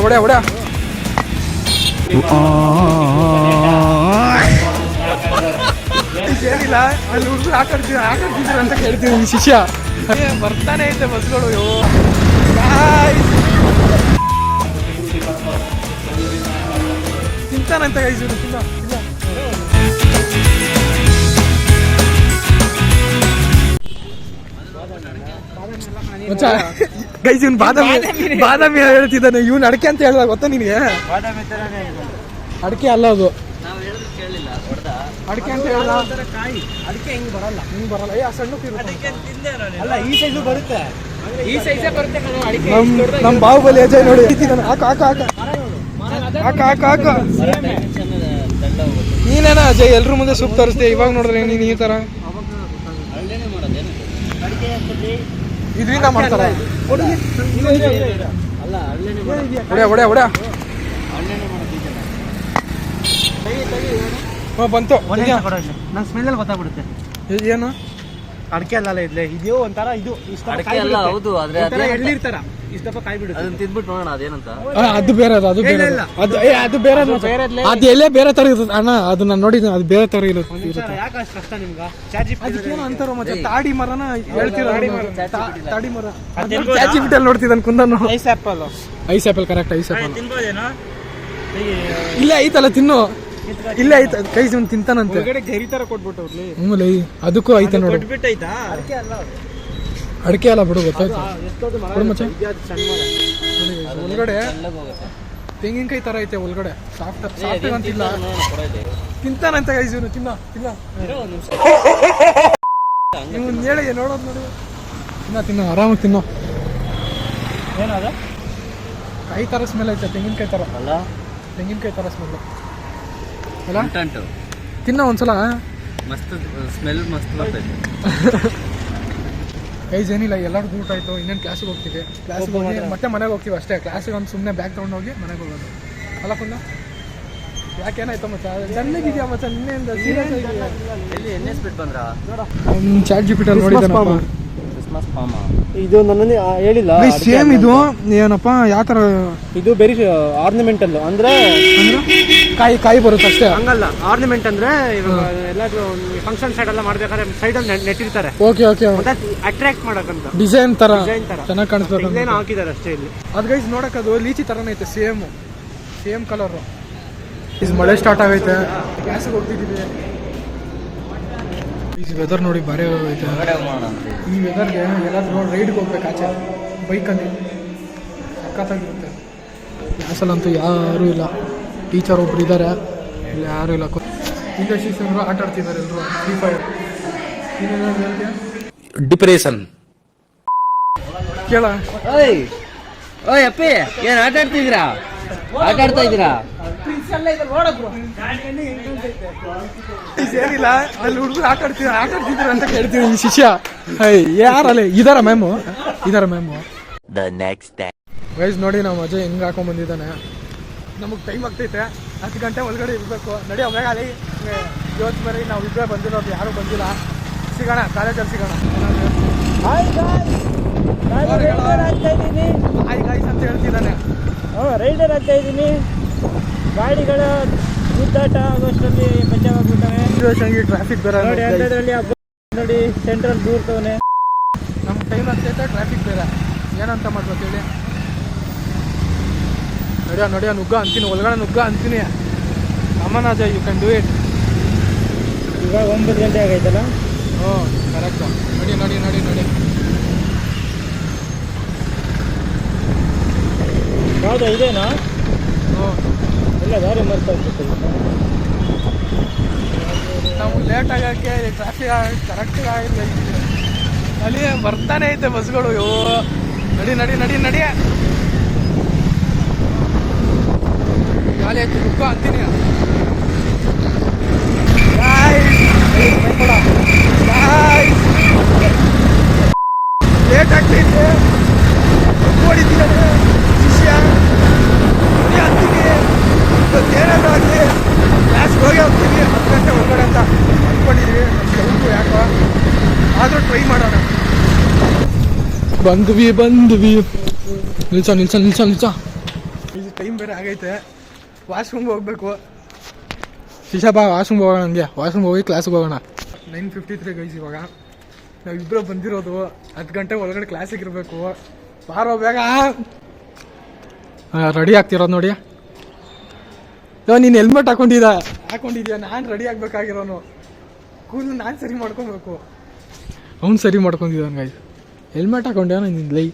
ಒಡೆ ಏನಿಲ್ಲ ಅಲ್ಲಿ ಹುಡುಗರು ಆಟಾಡ್ತಿದ್ರು ಅಂತ ಕೇಳ್ತೀನಿ ಈ ಶಿಷ್ಯ ಬರ್ತಾನೆ ಐತೆ ಬಸ್ಗಳು. ತಿಂತಾನಂತ ಗೈಸು ಗೈಸ್ ಇವ್ನು ಬಾದಾಮಿ ಹೇಳ್ತಿದ್ದಾನೆ. ಇವ್ನು ಅಡಕೆ ಅಂತ ಹೇಳಿದಾಗ ಗೊತ್ತಾ ನಿನಗೆ? ಅಡಕೆ ಅಲ್ಲ ಅದು, ಅಡಕೆ ಅಂತ ಹೇಳಿದ. ಅಡಕೆ ಹಿಂಗ್ ಬರಲ್ಲ ಆ ಸಣ್ಣ ಅಲ್ಲ, ಈ ಸೈಜು ಬರುತ್ತೆ, ಈ ಸೈಜೇ ಬರುತ್ತೆ. ನಮ್ ಬಾಹುಬಲಿ ಅಜಯ್ ನೋಡಿ ಹಾಕ ನೀನೇನ ಅಜಯ್ ಎಲ್ರ ಮುಂದೆ ಸೂಪ್ ತರಿಸ್ತೆ. ಇವಾಗ ನೋಡಿದ್ರೆ ನೀನ್ ಈ ತರ ಇದರಿಂದ ಮಾಡ್ತಾರ. ಬಂತು ನಂಗೆ ಸ್ಮೆಲ್ ಗೊತ್ತಾಗ್ಬಿಡುತ್ತೆ. ಏನು ಅಡಕೆ ಅಲ್ಲ ಇದ್ಲೆ, ಇದೆಯೋ ಒಂಥರ ಇದು ಅಡಕೆ ಅಲ್ಲ. ಹೌದು, ಆದ್ರೆ ಎಳ್ಳಿರ್ತಾರ ಇಷ್ಟಪ್ಪ ಕಾಯಿ ಬಿಡುತ್ತೆ. ಅದನ್ನ ತಿಂದ್ಬಿಟ್ಟು ನೋಡೋಣ ಅದೇನಂತ. ಅದು ಬೇರೆ ಅದು ಬೇರೆ ಅದು ಎಲ್ಲೇ ಬೇರೆ ತರ ಇರುತ್ತೆ ಅಣ್ಣ. ಅದು ನಾನು ನೋಡಿದ್ದೀನಿ, ಅದು ಬೇರೆ ತರ ಇರುತ್ತೆ. ಯಾಕೆ ಅಷ್ಟು ಕಷ್ಟ ನಿಮ್ಗೆ? ಅದಕ್ಕೇನು ಅಂತಾರೋ ಮತ್ತೆ ತಾಡಿ ಮರನ ಹೇಳ್ತೀರ. ತಾಡಿ ಮರ ಚಾಚಿಪಿಟಲ್ಲಿ ನೋಡ್ತಿದ್ದಾನೆ ಕುಂದನ್ನು. Ice apple correct. Ice apple ಇಲ್ಲ ಐತಲ್ಲ, ತಿನ್ನು. ಇಲ್ಲ ಐತ ಕೈ ತಿಂತಾನಂತೆ. ಗರಿ ತರ ಕೊಟ್ಬಿಟ್ಟು ಅದಕ್ಕೂ ಐತೆ ನೋಡಿ. ಅಡಿಕೆ ಅಲ್ಲ ಬಿಡು, ಗೊತ್ತಾಯ್ತು. ಒಳಗಡೆ ತೆಂಗಿನಕಾಯಿ ತರ ಐತೆ ಒಳಗಡೆ. ಸಾಫ್ಟ್ ಅಂತಿಲ್ಲ, ತಿಂತಾನಂತ ಗೈಸ್ ಇವನು. ತಿನ್ನ ನೀವು ಹೇಳಿ ನೋಡೋದು ನೋಡಿ. ತಿನ್ನ ಆರಾಮಾಗಿ ತಿನ್ನೋ. ಏನದ ಕಾಯಿ ತರ ಸ್ಮೆಲ್ ಐತೆ, ತೆಂಗಿನಕಾಯಿ ತರ ಅಲ್ಲ, ತೆಂಗಿನಕಾಯಿ ತರ ಸ್ಮೆಲ್ ಅಲ್ಲ. ತಿನ್ನ ಒಂದ್ಸಲ, ಮಸ್ತ್ ಸ್ಮೆಲ್ ಮಸ್ತ್ ಬರ್ತೈತೆ. ಗೈಸ್ ಏನಿಲ್ಲ, ಎಲ್ಲರೂ ಊಟ ಆಯ್ತು. ಇನ್ನೇನು ಕ್ಲಾಸಿಗೆ ಹೋಗ್ತೀವಿ. ಕ್ಲಾಸಿಗೆ ಹೋಗಿ ಮತ್ತೆ ಮನೆಗೆ ಹೋಗ್ತೀವಿ ಅಷ್ಟೇ. ಕ್ಲಾಸಿಗೆ ಒಂದು ಸುಮ್ಮನೆ ಬ್ಯಾಗ್ ತೊಗೊಂಡು ಹೋಗಿ ಮನೆಗೆ ಹೋಗೋದು ಅಲ್ಲ ಕುಂದ. ಯಾಕೇನಾಯ್ತು ಮಚ್ಚ? ಚೆನ್ನಾಗಿದ್ಯಾ ಮಚ್ಚ? ನಿನ್ನೆಯಿಂದ ಸೀರಿಯಸ್ ಆಗಿದೆಯಾ? ಎಲ್ಲಿ NS ಬಿಟ್ಟು ಬಂದ್ರ? ಚಾಟ್ ಜಿಪಿಟಿ ನೋಡಿದ್ದಾನಪ್ಪ. ಇದು ನನ್ನಲ್ಲಿ ಹೇಳಿಲ್ಲ. ಸೇಮ್ ಇದು ಏನಪ್ಪ, ಯಾವ ತರ ಇದು ಬೆರಿ ಆರ್ನಮೆಂಟಲ್ ಅಂದ್ರೆ ಕಾಯಿ ಬರುತ್ತೆ ಅಷ್ಟೇ. ಹಂಗಲ್ಲ, ಆರ್ನಮೆಂಟ್ ಅಂದ್ರೆ ಎಲ್ಲಾದ್ರೂ ಫಂಕ್ಷನ್ ಸೈಡ್ ಎಲ್ಲ ಮಾಡ್ಬೇಕಾದ್ರೆ ಸೈಡ್ ಅಲ್ಲಿ ನೆಟ್ಟಿರ್ತಾರೆ. ಓಕೆ ಅಟ್ರಾಕ್ಟ್ ಮಾಡಕ್ಕಂತ ಡಿಸೈನ್ ತರ ಚೆನ್ನಾಗಿ ಕಾಣಿಸ್ಬೇಕು ಇಲ್ಲೇನೋ ಹಾಕಿದ್ದಾರೆ ಅಷ್ಟೇ. ಇಲ್ಲಿ ಅದು ಗೈಸ್ ನೋಡಕ್ ಅದು ಲೀಚಿ ತರನೇ ಐತೆ. Same colour. ಮಳೆ ಸ್ಟಾರ್ಟ್ ಆಗೈತೆ, ಕ್ಲಾಸಿಗೆ ಹೋಗ್ತಿದ್ದೀವಿ. ಈ ವೆದರ್ ನೋಡಿ ಬಾರಿ ಐತೆ. ಈ ವೆದರ್ಗೆ ಎಲ್ಲಾದ್ರೂ ನೋಡಿ ರೈಡ್ಗೆ ಹೋಗ್ಬೇಕು ಆಚೆ ಬೈಕಲ್ಲಿ, ಸಖತ್ತಾಗಿರುತ್ತೆ. ಕ್ಲಾಸಲ್ಲಂತೂ ಯಾರೂ ಇಲ್ಲ. ಟೀಚರ್ ಒಬ್ರು ಇದ್ದಾರೆ, ಇಲ್ಲಿ ಯಾರೂ ಇಲ್ಲ. ಇಂಡಸ್ಟ್ರೀಸ್ ಎಲ್ಲರೂ ಆಟ ಆಡ್ತಿದ್ದಾರೆ, ಎಲ್ಲರೂ ಫ್ರೀ ಫೈರ್. ಡಿಪ್ರೆಷನ್ ಕೇಳ. ಓಯ್ ಅಪ್ಪಿ, ಏನ್ ಆಟ ಆಡ್ತಿದ್ದೀರಾ? ಆಟ ಆಡ್ತಾ ಇದ್ದೀರಾ? ಏನಿಲ್ಲ, ಅಲ್ಲಿ ಹುಡುಗರು ಆಟಾಡ್ತಿದ್ರು ಅಂತ ಕೇಳ್ತೀನಿ ಈ ಶಿಷ್ಯ. ಯಾರಲ್ಲ ಇದಾರ ಮ್ಯಾಮು? ಗೈಸ್ ನೋಡಿ ನಾವು ಅಜಯ್ ಹೆಂಗ್ ಹಾಕೊಂಡ್ ಬಂದಿದ್ದಾನೆ. ನಮಗೆ ಟೈಮ್ ಆಗ್ತೈತೆ, 10 ಗಂಟೆ ಒಳಗಡೆ ಇರಬೇಕು. ನಡಿ ಅವಾಗ ಅಲ್ಲಿ ಇವತ್ತು ಬರೀ ನಾವು ಇಬ್ಬರೇ ಬಂದಿರೋದು, ಯಾರು ಬಂದಿಲ್ಲ. ಸಿಗೋಣ ಕಾಲೇಜಲ್ಲಿ ಸಿಗೋಣ. ಹಾಯ್ ಗಾಯ್ಸ್ ಅಂತ ಹೇಳ್ತಿದ್ದಾನೆ. ರೈಡರ್ ಆಗ್ತಾ ಇದ್ದೀನಿ. ಗಾಡಿಗಳ ಗುದ್ದಾಟ ಆಗೋಷ್ಟರಲ್ಲಿ ಬಚಾವಾಗ್ಬಿಟ್ಟವೆ. ಟ್ರಾಫಿಕ್ ಬೇರೆ ನೋಡಿ, ಅಂಥದ್ರಲ್ಲಿ ನೋಡಿ ಸೆಂಟ್ರಲ್ ದೂರ್ತವನೆ. ನಮ್ಗೆ ಟೈಮ್ ಆಗ್ತೈತೆ, ಟ್ರಾಫಿಕ್ ಬೇರೆ. ಏನಂತ ಮಾಡ್ಬೇಕು ಹೇಳಿ? ನಡಿಯ ನುಗ್ಗ ಅಂತೀನಿ, ಒಳಗಡೆ ನುಗ್ಗ ಅಂತೀನಿ. ಅಮ್ಮನ Ajay, you can do it. ಇವಾಗ 9 ಗಂಟೆ ಆಗೈತಲ್ಲ? ಹ್ಞೂ ಕರೆಕ್ಟು. ನಡಿ. ಯಾವುದು ಇದೇನಾ? ಹ್ಞೂ ಎಲ್ಲ ದಾರಿ ಮರ್ತಾಗ್ಬಿಟ್ಟು ನಾವು ಲೇಟ್ ಆಗೋಕ್ಕೆ ಟ್ರಾಫಿಕ್ ಕರೆಕ್ಟಾಗಿ ಆಗಿಲ್ಲ. ಅಲ್ಲಿ ಬರ್ತಾನೆ ಐತೆ ಬಸ್ಗಳು. ನಡಿ ಖಾಲಿ ಆಯ್ತು, ನುಗ್ಗ ಅಂತೀನಿ. ಲೇಟ್ ಆಗ್ತೈತೆ, ನೋಡಿದ್ದೀನಿ ಶಿಷ್ಯ ಅಂತೀನಿ. ಇವತ್ತೇನಾದ್ರು ಆಗಲಿ ಕ್ಲಾಸ್ಗೆ ಹೋಗ್ತೀವಿ 10 ಗಂಟೆ ಹೊರಗಡೆ ಅಂತ ಅಂದ್ಕೊಂಡಿದ್ದೀವಿ. ನಮ್ಗೆ ಯಾಕೋ ಆದರೂ ಟ್ರೈ ಮಾಡೋಣ. ಬಂದ್ವಿ. ನಿಲ್ಸ. ಇದು ಟೈಮ್ ಬೇರೆ ಆಗೈತೆ, ವಾಶ್ರೂಮ್ಗೆ ಹೋಗ್ಬೇಕು. ಶಿಶಾ ಬಾ ವಾಶ್ರೂಮ್ಗೆ ಹೋಗೋಣ, ಹಂಗೆ ವಾಶ್ರೂಮ್ಗೆ ಹೋಗಿ ಕ್ಲಾಸ್ಗೆ ಹೋಗೋಣ. 9:53 ಗೈಸ್. ಇವಾಗ ನಾವಿಬ್ಬರು ಬಂದಿರೋದು 10 ಗಂಟೆ ಒಳಗಡೆ ಕ್ಲಾಸಿಗೆ ಇರಬೇಕು. ಬಾರೋ ಬೇಗ. ರೆಡಿ ಆಗ್ತಿರೋದು ನೋಡಿ. ನೀನು ಹೆಲ್ಮೆಟ್ ಹಾಕೊಂಡಿದ್ಯಾ, ನಾನು ರೆಡಿ ಆಗ್ಬೇಕಾಗಿರೋನು. ಕೂದಲು ನಾನು ಸರಿ ಮಾಡ್ಕೊಬೇಕು, ಅವ್ನು ಸರಿ ಮಾಡ್ಕೊಂಡಿದ್ದಾನೆ ಗೈಸ್. ಹೆಲ್ಮೆಟ್ ಹಾಕೊಂಡೆ ನಿನ್ನ ಲೈ.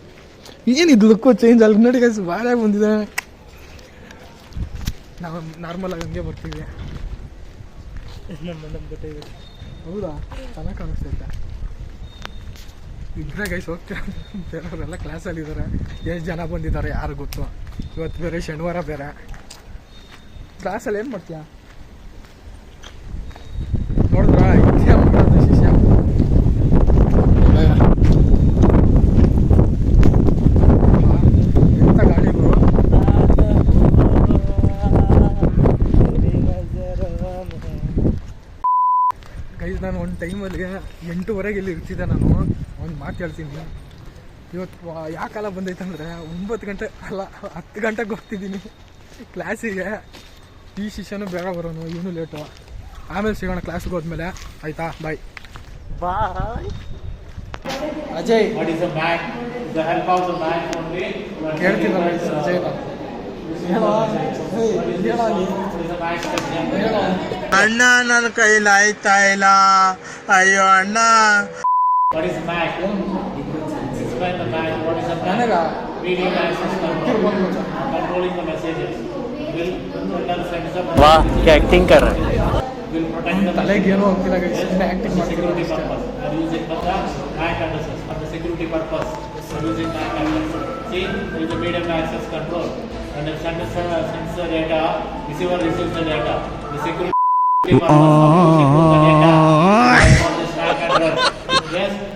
ಏನಿದು ಲುಕ್ಕು ಚೇಂಜ್ ಅಲ್ಲಿ ನೋಡಿ ಗೈಸ್, ಭಾಳ ಬಂದಿದೆ. ನಾವು ನಾರ್ಮಲಾಗಿ ಹಂಗೆ ಬರ್ತೀವಿ. ಹೌದಾ, ಚೆನ್ನಾಗಿ ಕಾಣಿಸ್ತೈತೆ. ಇಬ್ಬರೇ ಗೈಸ್ ಹೋಗ್ತೀರ, ಬೇರೆಯವರೆಲ್ಲ ಕ್ಲಾಸಲ್ಲಿದ್ದಾರೆ. ಎಷ್ಟು ಜನ ಬಂದಿದ್ದಾರೆ ಯಾರು ಗೊತ್ತು. ಇವತ್ತು ಬೇರೆ ಶನಿವಾರ ಬೇರೆ. ಕ್ಲಾಸಲ್ಲಿ ಏನು ಮಾಡ್ತೀಯಾ ನೋಡಿದ್ರ? ಇದ್ಯಾ ಮಾಡೋದು ಶಿಷ್ಯ. ಎಂಥ ಗಾಡಿಗಳು. ಗೈಸ್ ನಾನು ಒಂದು ಟೈಮಲ್ಲಿ 8:00 ಇಲ್ಲಿ ಇರ್ತಿದ್ದೆ. ನಾನು ಒಂದು ಮಾತು ಹೇಳ್ತೀನಿ, ಇವತ್ತು ಯಾವ ಕಾಲ ಬಂದೈತೆ ಅಂದರೆ 9 ಗಂಟೆ ಅಲ್ಲ 10 ಗಂಟೆಗೆ ಹೋಗ್ತಿದ್ದೀನಿ ಕ್ಲಾಸಿಗೆ. ಈ ಶಿಷ್ಯನೂ ಬೇಗ ಬರೋನು, ಇವನು ಲೇಟು. ಆಮೇಲೆ ಸಿಗೋಣ ಕ್ಲಾಸಿಗೆ ಹೋದ್ಮೇಲೆ, ಆಯಿತಾ? ಬಾಯ್ ಬಾಯ್. ಅಜಯ್ ಕೇಳ್ತಿದ್ದಾರೆ ಅಜಯ್. ಅಣ್ಣ ನನ್ನ ಕೈಲಿ ಆಯ್ತಾ ಇಲ್ಲ, ಅಯ್ಯೋ ಅಣ್ಣ. ನನಗ ಆಕ್ಟಿಂಗ್ ಕರ ತಲೆಗೆ ಏನೋ ಹೋಗ್ತಿಲ್ಲ, ಸುಮ್ಮನೆ ಆ್ಯಕ್ಟಿಂಗ್ ಮಾಡ್ತಿರೋ.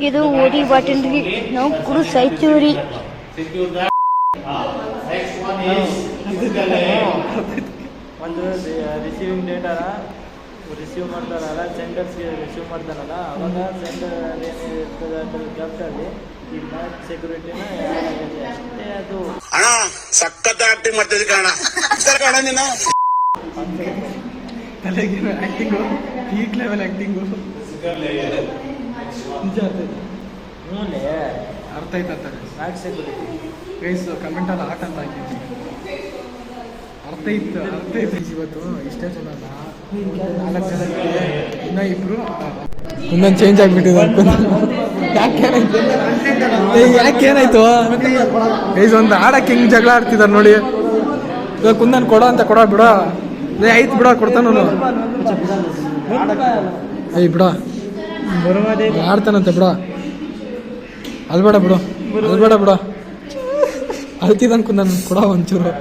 ಇದು ಓಡಿ ಬಾಟಲ್ರಿ, ನಾವು ಕುಡು ಸಾಯ್ತೀವ್ರಿ. ಒಂದು ರಿಸೀವಿಂಗ್ ಡೇಟಾನ ರಿಸೀವ್ ಮಾಡ್ತಾರಲ್ಲ, ಸೆಂಡರ್ಸ್ಗೆ ರಿಸೀವ್ ಮಾಡ್ತಾರಲ್ಲ, ಅವಾಗ ಸೆಂಡರ್ ಏನಿರ್ತದೆ ಅದ್ರ ಜಾಬ್ಸಲ್ಲಿ ಈ ಮ್ಯಾಚ್ ಸೆಕ್ಯೂರಿಟಿನ ಯಾರಾಗುತ್ತೆ ಅಷ್ಟೇ. ಅದು ಅಣ್ಣ ಸಖತ್ ಆಕ್ಟಿಂಗ್ ಮಾಡ್ತಿದ್ದೆ ಕಣ ನೀನು. ತಲೆಗೇನು ಆ್ಯಕ್ಟಿಂಗು, ಪೀಕ್ ಲೆವೆಲ್ ಆ್ಯಕ್ಟಿಂಗು. ನಿಜ ಮೂಲೆ ಅರ್ಥ ಆಯ್ತಂತ ಮ್ಯಾಚ್ ಸೆಕ್ಯೂರಿಟಿ ಗೈಸ್ ಕಮೆಂಟಲ್ಲಿ ಆಟ ಅಂತ ಹಾಕಿದ್ವಿ. ಅರ್ಥ ಇತ್ತು ಇವತ್ತು ಇಷ್ಟೇ ಜನ 4 ಜನ ಇನ್ನೂ ಇಬ್ರು ಇನ್ನೊಂದು ಚೇಂಜ್ ಆಗಿಬಿಟ್ಟಿದೆ. ಯಾಕೇನಾಯ್ತು ಗೈಸ್? ಒಂದು ಆಡಕ್ಕೆ ಹಿಂಗೆ ಜಗಳ ಆಡ್ತಿದ್ದಾರೆ ನೋಡಿ. ಇವಾಗ ಕುಂದನ್ ಕೊಡೋ ಅಂತ ಕೊಡೋ ಬಿಡೋ, ಆಯ್ತು ಬಿಡೋ, ಕೊಡ್ತಾನು. ಅಯ್ಯ ಬಿಡೋ, ಆಡ್ತಾನಂತೆ ಬಿಡೋ. ಅಲ್ಬೇಡ ಬಿಡು, ಅಲ್ಬೇಡ ಬಿಡೋ. ಅಳ್ತಿದ್ದಂಗೆ ಕುಂದನ್ ಕೊಡೋ ಒಂಚೂರು.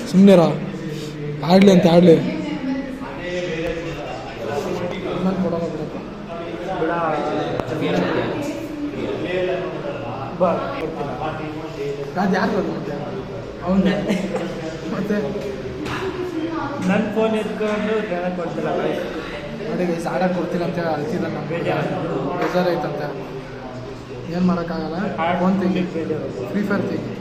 ಸುಮ್ಮನೆರ ಆಡ್ಲಿ ಅಂತ ಆಡ್ಲಿ. ಅದು ಯಾರು ಅವನೇ ಮತ್ತೆ ನನ್ನ ಫೋನ್ ಎತ್ಕೊಂಡು ಜನಕ್ಕೆ ಕೊಡ್ತಿಲ್ಲ ನೋಡಿ ಗೈಸ್, ಆಡಕ್ಕೆ ಕೊಡ್ತಿಲ್ಲ ಅಂತ ಅಳ್ತಿದ್ದ. ನಮ್ಮ ಬೇಜಾರಾಯ್ತಂತೆ. ಏನು ಮಾಡೋಕ್ಕಾಗಲ್ಲ. ಫೋನ್ ತೆಗಿ, ಫ್ರೀ ಫೈರ್ ತೆಗಿ.